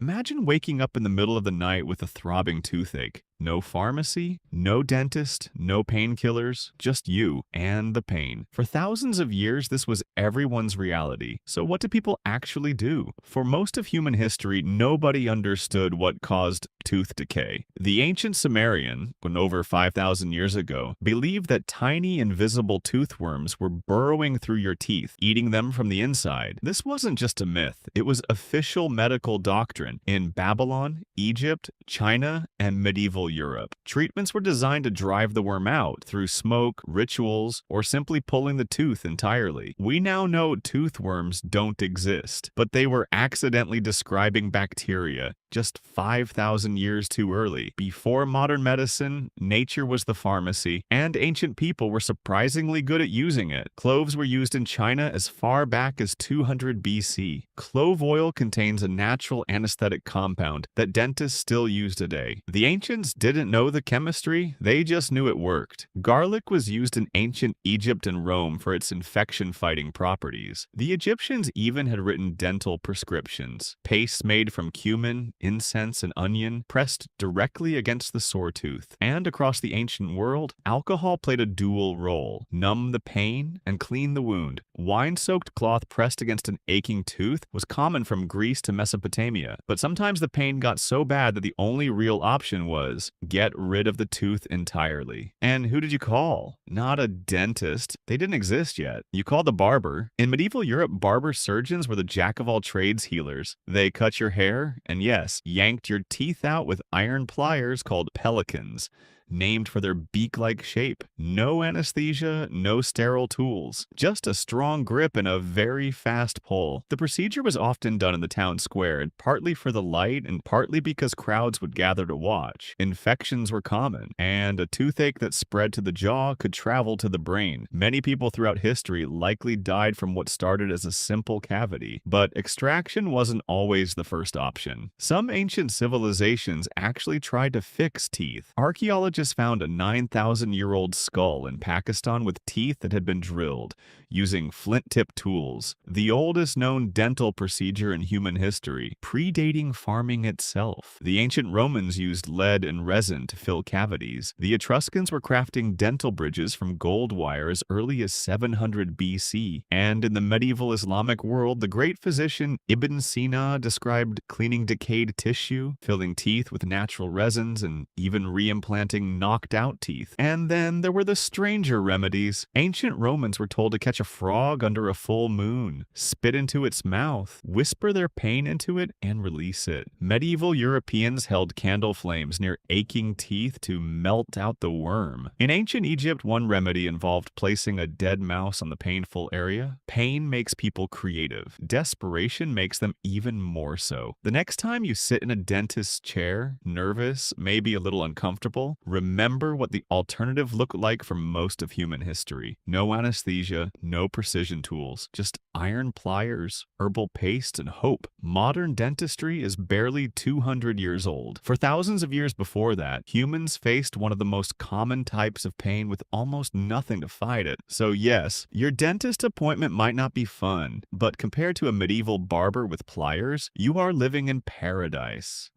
Imagine waking up in the middle of the night with a throbbing toothache. No pharmacy, no dentist, no painkillers, just you and the pain. For thousands of years, this was everyone's reality. So what do people actually do? For most of human history, nobody understood what caused tooth decay. The ancient Sumerian, when over 5,000 years ago, believed that tiny invisible toothworms were burrowing through your teeth, eating them from the inside. This wasn't just a myth, it was official medical doctrine in Babylon, Egypt, China, and medieval Europe. Treatments were designed to drive the worm out through smoke, rituals, or simply pulling the tooth entirely. We now know toothworms don't exist, but they were accidentally describing bacteria just 5,000 years too early. Before modern medicine, nature was the pharmacy, and ancient people were surprisingly good at using it. Cloves were used in China as far back as 200 BC. Clove oil contains a natural anesthetic compound that dentists still use today. The ancients didn't know the chemistry, they just knew it worked. Garlic was used in ancient Egypt and Rome for its infection-fighting properties. The Egyptians even had written dental prescriptions, pastes made from cumin, incense, and onion pressed directly against the sore tooth. And across the ancient world, alcohol played a dual role: numb the pain and clean the wound. Wine-soaked cloth pressed against an aching tooth was common from Greece to Mesopotamia, but sometimes the pain got so bad that the only real option was get rid of the tooth entirely. And who did you call? Not a dentist. They didn't exist yet. You called the barber. In medieval Europe, barber-surgeons were the jack-of-all-trades healers. They cut your hair and, yes, yanked your teeth out with iron pliers called pelicans, named for their beak-like shape. No anesthesia, no sterile tools, just a strong grip and a very fast pull. The procedure was often done in the town square, and partly for the light and partly because crowds would gather to watch. Infections were common, and a toothache that spread to the jaw could travel to the brain. Many people throughout history likely died from what started as a simple cavity, but extraction wasn't always the first option. Some ancient civilizations actually tried to fix teeth. Archaeologists found a 9,000-year-old skull in Pakistan with teeth that had been drilled using flint-tip tools, the oldest known dental procedure in human history, predating farming itself. The ancient Romans used lead and resin to fill cavities. The Etruscans were crafting dental bridges from gold wire as early as 700 BC. And in the medieval Islamic world, the great physician Ibn Sina described cleaning decayed tissue, filling teeth with natural resins, and even reimplanting knocked-out teeth. And then there were the stranger remedies. Ancient Romans were told to catch a frog under a full moon, spit into its mouth, whisper their pain into it, and release it. Medieval Europeans held candle flames near aching teeth to melt out the worm. In ancient Egypt, one remedy involved placing a dead mouse on the painful area. Pain makes people creative. Desperation makes them even more so. The next time you sit in a dentist's chair, nervous, maybe a little uncomfortable, remember what the alternative looked like for most of human history. No anesthesia, no precision tools, just iron pliers, herbal paste, and hope. Modern dentistry is barely 200 years old. For thousands of years before that, humans faced one of the most common types of pain with almost nothing to fight it. So yes, your dentist appointment might not be fun, but compared to a medieval barber with pliers, you are living in paradise.